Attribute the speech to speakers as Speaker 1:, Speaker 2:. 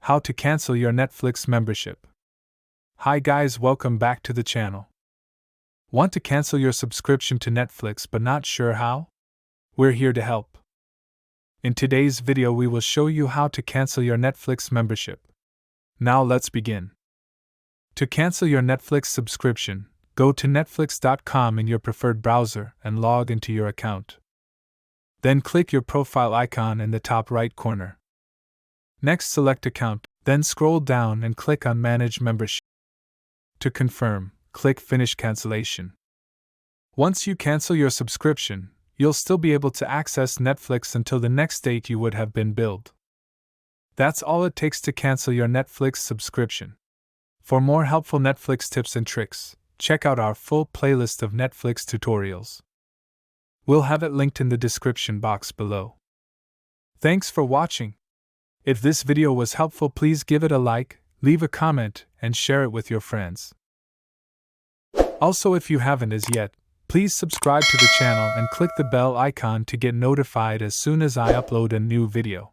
Speaker 1: How to cancel your Netflix membership. Hi guys, welcome back to the channel. Want to cancel your subscription to Netflix but not sure how? We're here to help. In today's video we will show you how to cancel your Netflix membership. Now let's begin. To cancel your Netflix subscription, go to netflix.com in your preferred browser and log into your account. Then click your profile icon in the top right corner. Next select Account, then scroll down and click on Manage Membership. To confirm, click Finish Cancellation. Once you cancel your subscription, you'll still be able to access Netflix until the next date you would have been billed. That's all it takes to cancel your Netflix subscription. For more helpful Netflix tips and tricks, check out our full playlist of Netflix tutorials. We'll have it linked in the description box below. Thanks for watching. If this video was helpful, please give it a like, leave a comment, and share it with your friends. Also, if you haven't as yet, please subscribe to the channel and click the bell icon to get notified as soon as I upload a new video.